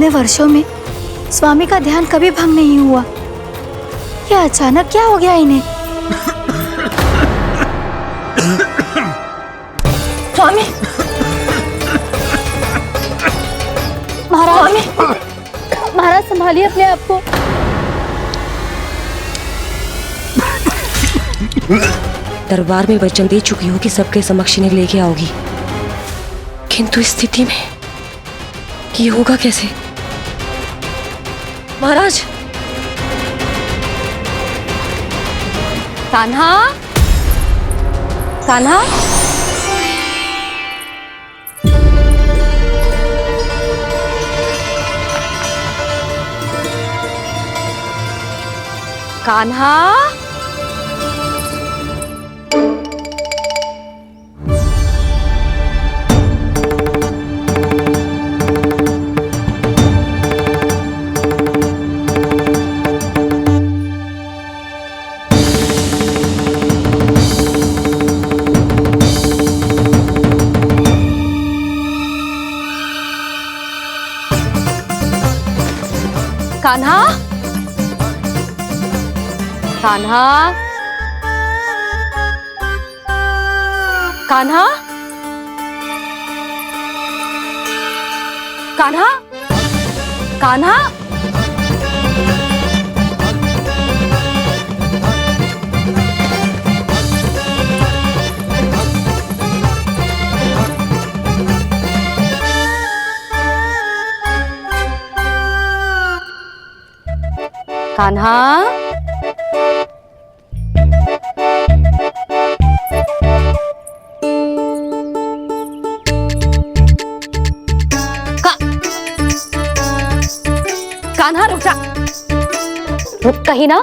इतने वर्षों में स्वामी का ध्यान कभी भंग नहीं हुआ। ये अचानक क्या हो गया इन्हें? स्वामी, महाराज, महाराज संभालिए अपने आप को। दरबार में वचन दे चुकी हो कि सबके समक्ष इन्हें लेके आओगी, किंतु इस स्थिति में ये होगा कैसे? महाराज, कान्हा, कान्हा, कान्हा, कान्हा, कान्हा, कान्हा, कान्हा, कान्हा, कान्हा, कान्हा रुक जा, रुक कहीं ना।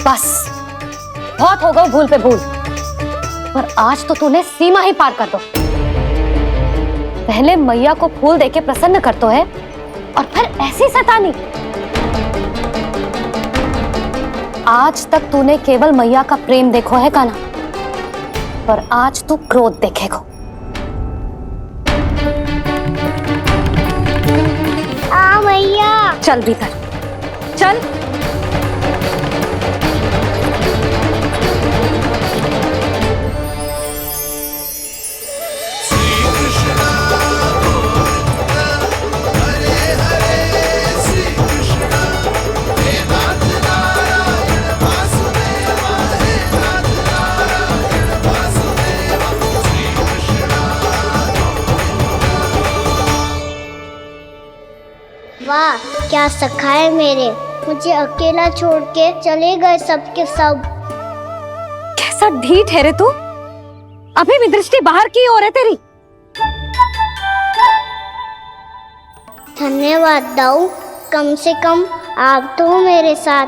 बस बहुत हो गया भूल पे भूल, पर आज तो तूने सीमा ही पार कर दो। पहले मैया को फूल देके प्रसन्न कर तो है, और फिर ऐसी सतानी। आज तक तूने केवल मैया का प्रेम देखो है कान्हा, पर आज तू क्रोध देखेगा। मैया चल भीतर चल। वाह, क्या सखा है मेरे, मुझे अकेला छोड़ के चले गए सबके सब। कैसा ढीठ है रे तू, अभी भी दृष्टि बाहर की ओर है तेरी। धन्यवाद दाऊ, कम से कम आप तो हो मेरे साथ।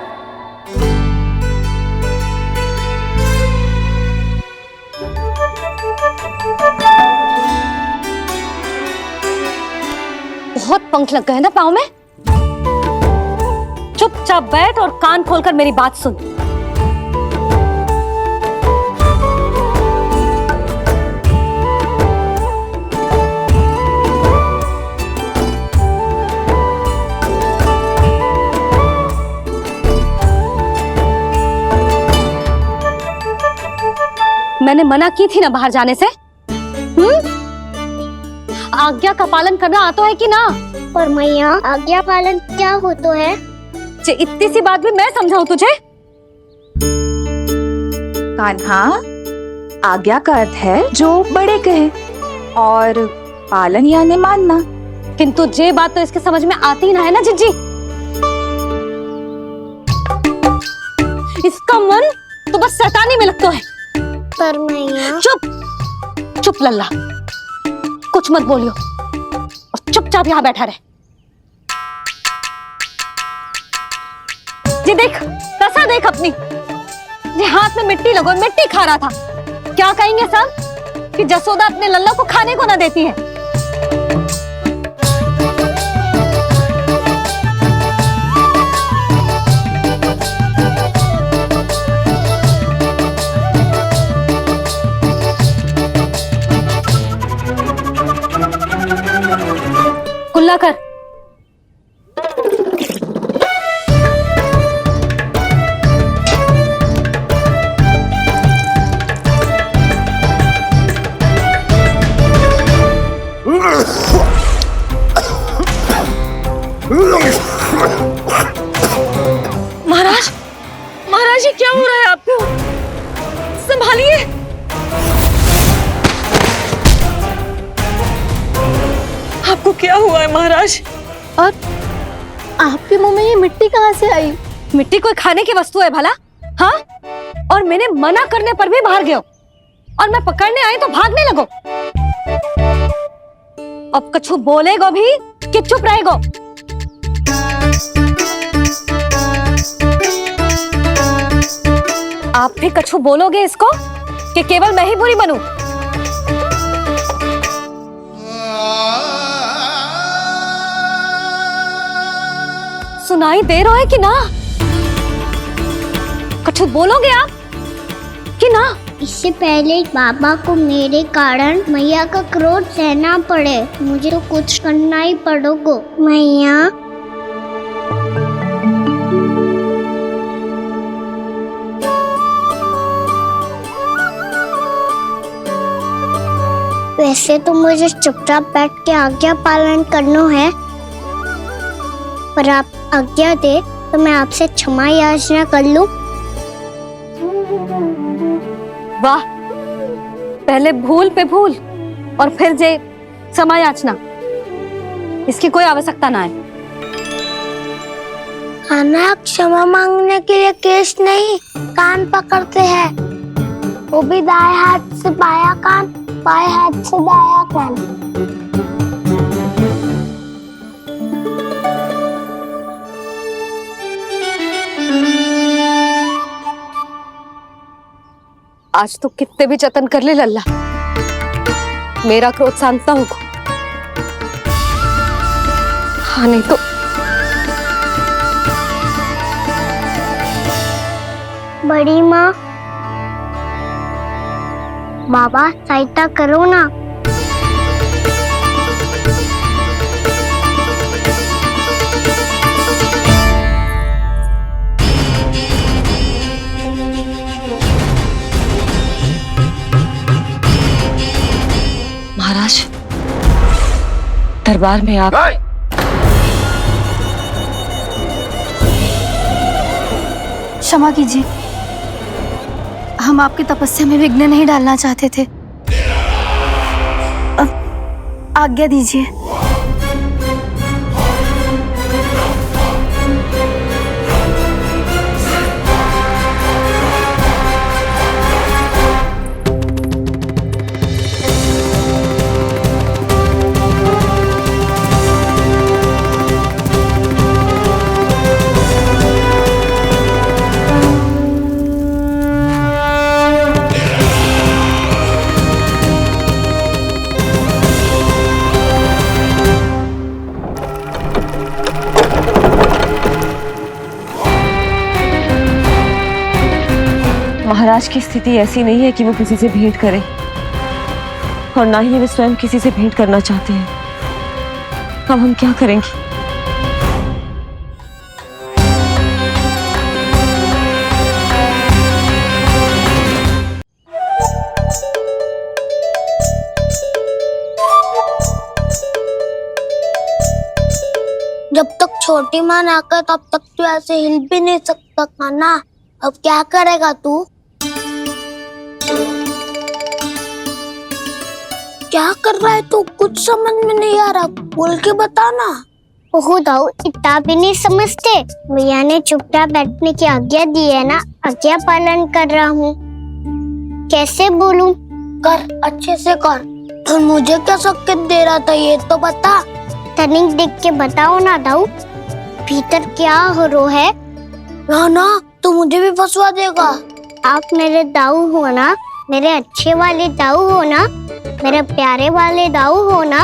बहुत पंख लग गए ना पाँव में। चुपचाप बैठ और कान खोलकर मेरी बात सुन। मैंने मना की थी ना बाहर जाने से। आज्ञा का पालन करना आता है कि ना? पर मैया, आज्ञा पालन क्या होता है? इतनी सी बात भी मैं समझाऊं तुझे? कान्हा, आज्ञा का अर्थ है जो बड़े कहे, और पालन यानी मानना। किंतु ये बात तो इसके समझ में आती ना है ना जिज्जी। इसका मन तो बस शैतानी में लगता है। पर मैया। चुप चुप लल्ला, कुछ मत बोलियो और चुपचाप यहाँ बैठा रहे। ये देख, तसा देख अपनी, ये हाथ में मिट्टी लगो, मिट्टी खा रहा था। क्या कहेंगे सब कि जसोदा अपने लल्ला को खाने को ना देती है। खुला कर। महाराज, महाराज ये क्या हो रहा है आपको? संभालिए। आपको क्या हुआ है महाराज? और आपके मुंह में ये मिट्टी कहाँ से आई? मिट्टी कोई खाने की वस्तु है भला? हाँ, और मैंने मना करने पर भी बाहर गए हो, और मैं पकड़ने आई तो भागने लगो। अब कछु बोलेगो भी कि चुप रहेगो? आप भी कछु बोलोगे इसको कि केवल मैं ही बुरी बनूं? सुनाई दे रहा है कि ना? कछु बोलोगे आप कि ना? इससे पहले बाबा को मेरे कारण मैया का क्रोध सहना पड़े, मुझे तो कुछ करना ही पड़ेगा। मैया, वैसे तो मुझे चुपचाप बैठ के आज्ञा पालन करना है, पर आप आज्ञा दे तो मैं आपसे क्षमा याचना कर लूं। वाह, पहले भूल पे भूल और फिर जे क्षमा याचना, इसकी कोई आवश्यकता ना है। खाना क्षमा मांगने के लिए केस नहीं, कान पकड़ते हैं, वो भी दाएं हाथ से बायां कान, बाएं हाथ से दायां कान। आज तो कितने भी जतन कर ले लल्ला, मेरा क्रोध शांत होगा। हाँ नहीं तो बड़ी माँ, बाबा सहायता करो ना। महाराज, दरबार में आप क्षमा कीजिए, हम आपकी तपस्या में विघ्न नहीं डालना चाहते थे। अब आज्ञा दीजिए। महाराज की स्थिति ऐसी नहीं है कि वो किसी से भेंट करें, और ना ही वे स्वयं किसी से भेंट करना चाहते हैं। अब हम क्या करेंगे? जब तक छोटी माँ ना कर तब तक तू ऐसे हिल भी नहीं सकता था ना। अब क्या करेगा तू? क्या कर रहा है तू? कुछ समझ में नहीं आ रहा, बोल के बता ना। ओहो दाऊ, इतना भी नहीं समझते। भैया ने चुपचाप बैठने की आज्ञा दी है ना, आज्ञा पालन कर रहा हूँ। कैसे बोलूं? कर, अच्छे से कर। और मुझे क्या संकेत दे रहा था ये तो बता। तनिक देख के बताओ ना दाऊ, भीतर क्या हो रहा है? ना ना, तू मुझे भी फंसवा देगा। आप मेरे दाऊ हो ना, मेरे अच्छे वाले दाऊ हो ना, मेरे प्यारे वाले दाऊ हो ना।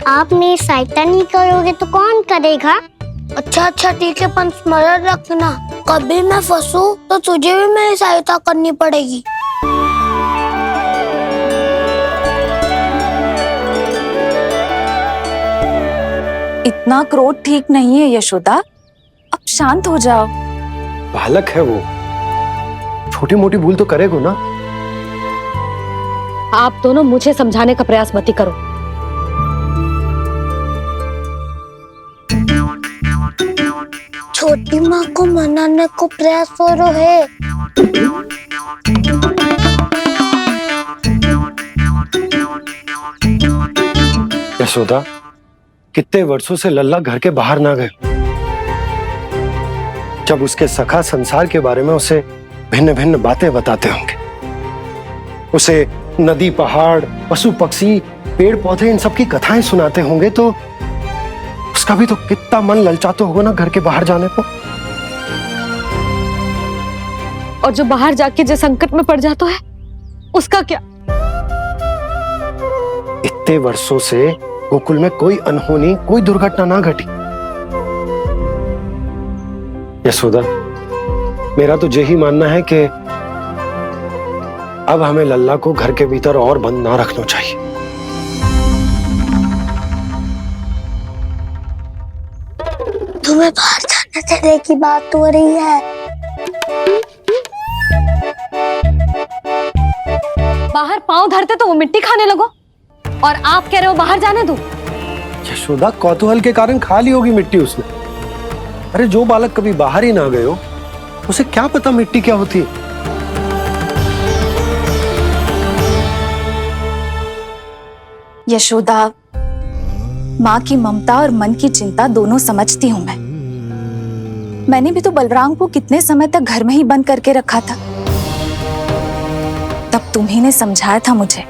आप मेरी सहायता नहीं करोगे तो कौन करेगा? अच्छा अच्छा ठीक है, पर स्मरण रखना, कभी मैं फंसू तो तुझे भी मेरी सहायता करनी पड़ेगी। इतना क्रोध ठीक नहीं है यशोदा, अब शांत हो जाओ। बालक है वो, छोटी मोटी भूल तो करेगा ना। आप दोनों मुझे समझाने का प्रयास मत ही करो। छोटी माँ को मनाने को प्रयास हो रहा है। यशोदा, कितने वर्षों से लल्ला घर के बाहर ना गए। जब उसके सखा संसार के बारे में उसे भिन्न भिन्न बातें बताते होंगे, उसे नदी पहाड़ पशु पक्षी पेड़ पौधे इन सब की कथाएं सुनाते होंगे, तो उसका भी तो कितना मन ललचाता होगा ना घर के बाहर जाने को। और जो बाहर जाके जो संकट में पड़ जाता है उसका क्या? इतने वर्षों से गोकुल में कोई अनहोनी कोई दुर्घटना ना घटी। यशोदा, मेरा तो यही मानना है कि अब हमें लल्ला को घर के भीतर और बंद ना रखना चाहिए। तुम्हें बाहर जाने देने की बात हो रही है। बाहर पांव धरते तो वो मिट्टी खाने लगो, और आप कह रहे हो बाहर जाने दो। यशोदा, कौतूहल के कारण खा ली होगी मिट्टी उसने। अरे जो बालक कभी बाहर ही ना गए हो, उसे क्या पता मिट्टी क्या होती है। यशोदा, माँ की ममता और मन की चिंता दोनों समझती हूँ मैं। मैंने भी तो बलराम को कितने समय तक घर में ही बंद करके रखा था। तब तुम्ही ने समझाया था मुझे।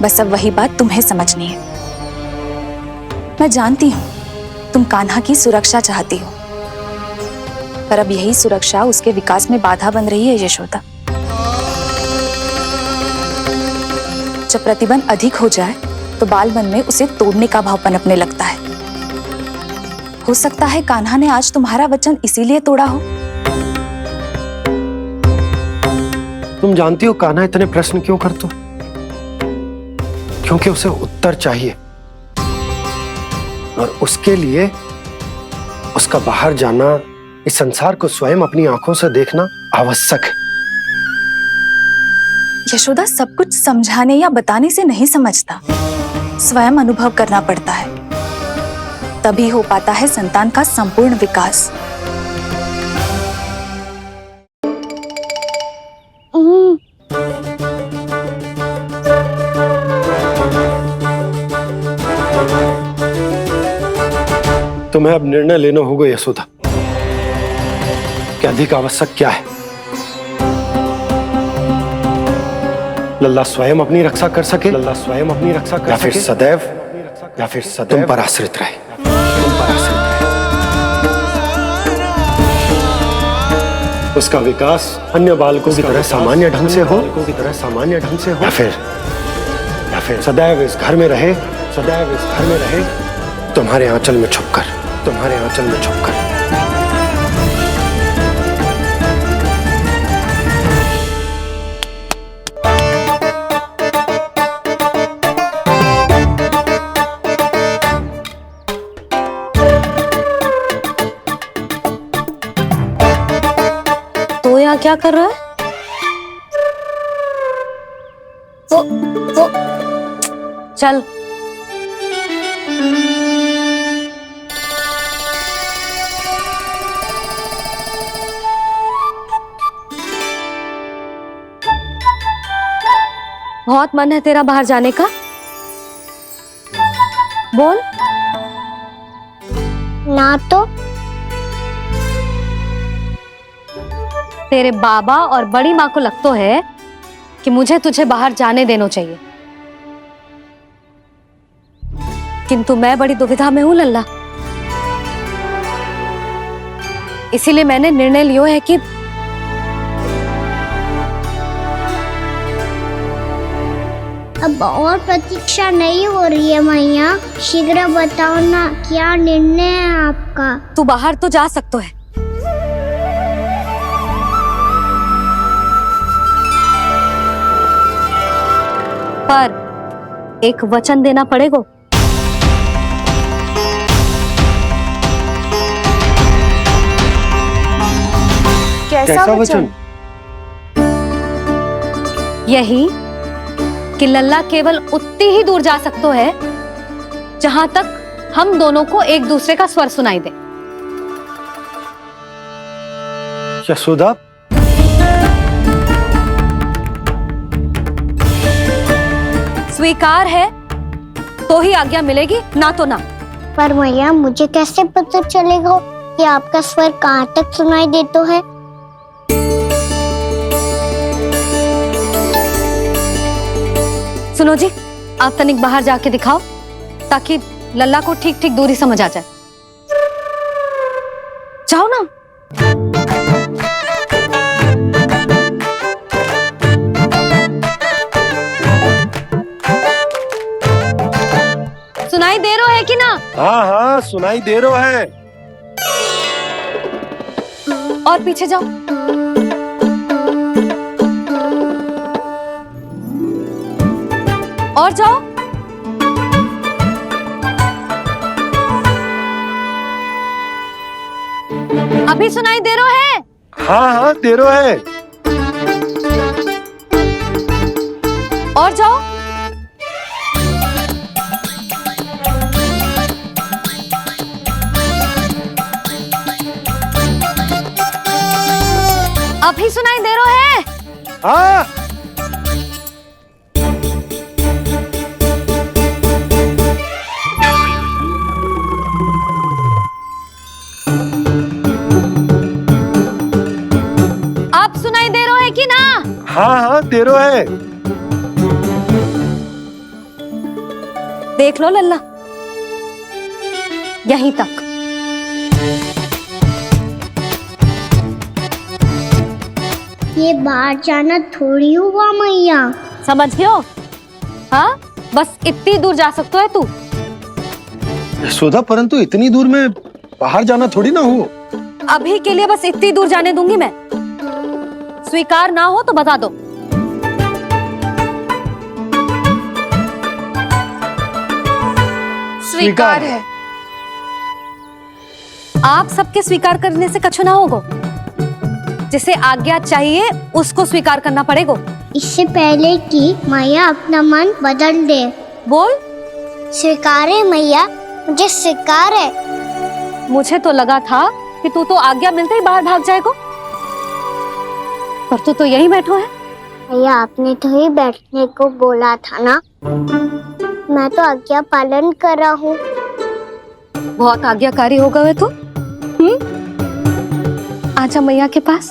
बस अब वही बात तुम्हें समझनी है। मैं जानती हूँ तुम कान्हा की सुरक्षा चाहती हो, पर अब यही सुरक्षा उसके विकास में बाधा बन रही है यशोदा। जब प्रतिबंध अधिक हो जाए तो बाल मन में उसे तोड़ने का भाव पनपने लगता है। हो सकता है कान्हा ने आज तुम्हारा वचन इसीलिए तोड़ा हो। तुम जानती हो कान्हा इतने प्रश्न क्यों करता? क्योंकि उसे उत्तर चाहिए, और उसके लिए उसका बाहर जाना, इस संसार को स्वयं अपनी आंखों से देखना आवश्यक है। यशोदा, सब कुछ समझाने या बताने से नहीं समझता, स्वयं अनुभव करना पड़ता है। तभी हो पाता है संतान का संपूर्ण विकास। तुम्हें अब निर्णय लेना होगा यशोदा कि अधिक आवश्यक क्या है। लल्ला स्वयं अपनी रक्षा कर सके, लल्ला स्वयं अपनी रक्षा कर सके, या फिर सदैव तुम पर आश्रित रहे, तुम पर आश्रित रहे। उसका विकास अन्य बालकों की तरह सामान्य ढंग से हो, या फिर सदैव इस घर में रहे, सदैव इस घर में रहे, तुम्हारे आंचल में छुपकर, तुम्हारे आंचल में छुपकर। तो यहाँ क्या कर रहा है? वो चल। बहुत मन है तेरा बाहर जाने का? बोल। ना तो तेरे बाबा और बड़ी माँ को लगता है कि मुझे तुझे बाहर जाने देना चाहिए, किंतु मैं बड़ी दुविधा में हूं लल्ला। इसीलिए मैंने निर्णय लिया है कि अब और प्रतीक्षा नहीं हो रही है मैया। शीघ्र बताओ ना, क्या निर्णय है आपका? तू बाहर तो जा सकता है, पर एक वचन देना पड़ेगा। कैसा वचन? यही कि लल्ला केवल उतनी ही दूर जा सकते है जहां तक हम दोनों को एक दूसरे का स्वर सुनाई दे। यशोदा, स्वीकार है तो ही आज्ञा मिलेगी, ना तो ना। पर मैया मुझे कैसे पता चलेगा कि आपका स्वर कहाँ तक सुनाई देता है? सुनो जी, आप तनिक बाहर जाके दिखाओ ताकि लल्ला को ठीक ठीक दूरी समझ आ जाए। जाओ ना। सुनाई दे रहा है कि ना? हाँ हाँ सुनाई दे रहा है। और पीछे जाओ। और जाओ। अभी सुनाई दे रहा है? हाँ हाँ दे रहा है। और जाओ। अभी सुनाई दे रहा है? हाँ। आप सुनाई दे रहा है कि ना? हाँ हाँ दे रहा है। देख लो लल्ला, यहीं तक। ये बाहर जाना थोड़ी हुआ मैया। समझ गयो? हाँ, बस इतनी दूर जा सकते है तू। यशोदा, परंतु इतनी दूर में बाहर जाना थोड़ी ना हो। अभी के लिए बस इतनी दूर जाने दूंगी मैं। स्वीकार ना हो तो बता दो। स्वीकार है। आप सबके स्वीकार करने से कछु ना होगा। जिसे आज्ञा चाहिए उसको स्वीकार करना पड़ेगा। इससे पहले कि मैया अपना मन बदल दे। बोल। स्वीकार है मैया, मुझे स्वीकार है। मुझे तो लगा था कि तू तो आज्ञा मिलते ही बाहर भाग जाएगा, पर तू तो यहीं बैठो है। भैया आपने तो ही बैठने को बोला था ना, मैं तो आज्ञा पालन कर रहा हूँ। बहुत आज्ञाकारी हो गए तू। आजा मैया के पास।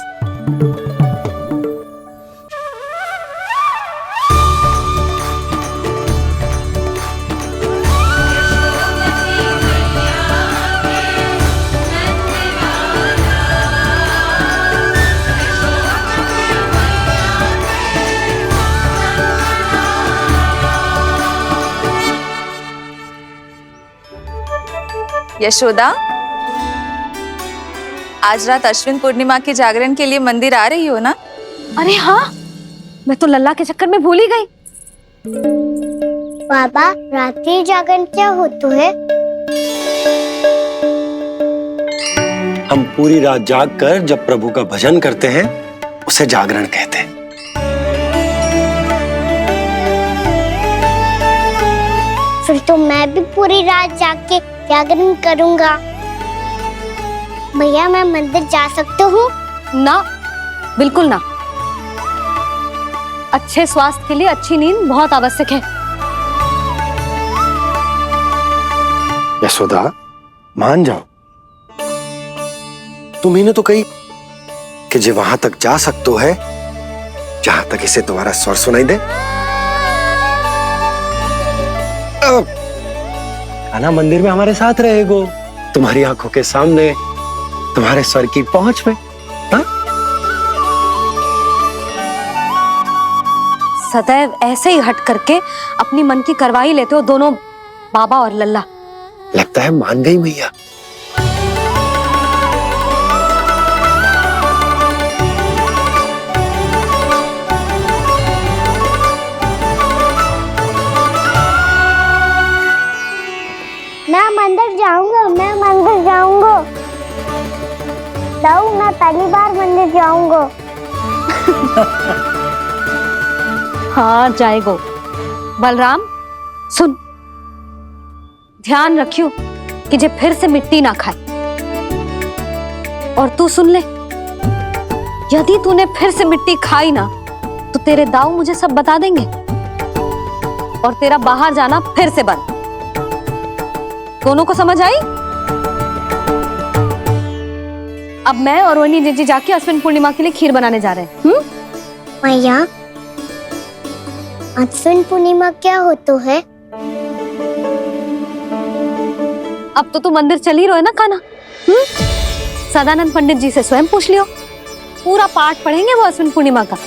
यशोदा, आज रात अश्विन पूर्णिमा के जागरण के लिए मंदिर आ रही हो ना? अरे हाँ, मैं तो लल्ला के चक्कर में भूल ही गई। बाबा, रात्रि जागरण क्या होता है? हम पूरी रात जाग कर जब प्रभु का भजन करते हैं उसे जागरण कहते हैं। फिर तो मैं भी पूरी रात जाग के जागरण करूंगा। भैया मैं मंदिर जा सकती हूँ? ना, बिल्कुल ना। अच्छे स्वास्थ्य के लिए अच्छी नींद बहुत आवश्यक है। यशोदा, मान जाओ। तुम्ही ने तो कही कि जे वहां तक जा सकते है जहां तक इसे तुम्हारा स्वर सुनाई दे। आना मंदिर में हमारे साथ रहेगो, तुम्हारी आंखों के सामने, तुम्हारे स्वर की पहुंच में। हाँ? सदैव ऐसे ही हट करके अपनी मन की करवाई लेते हो दोनों बाबा और लल्ला। लगता है मान गई मैया। मैं मंदिर जाऊंगा, मैं मंदिर जाऊंगा। मैं पहली बार मंदिर जाऊंगा। हाँ जाएगो। बलराम सुन, ध्यान रखियो कि जे फिर से मिट्टी ना खाए। और तू सुन ले, यदि तूने फिर से मिट्टी खाई ना तो तेरे दाऊ मुझे सब बता देंगे और तेरा बाहर जाना फिर से बंद। दोनों को समझ आई? अब मैं और रोहिणी जीजी जाके अश्विन पूर्णिमा के लिए खीर बनाने जा रहे हैं। मैया, अश्विन पूर्णिमा क्या होता है? अब तो तू मंदिर चली रहो है ना कान्हा। सदानंद पंडित जी से स्वयं पूछ लियो, पूरा पाठ पढ़ेंगे वो अश्विन पूर्णिमा का।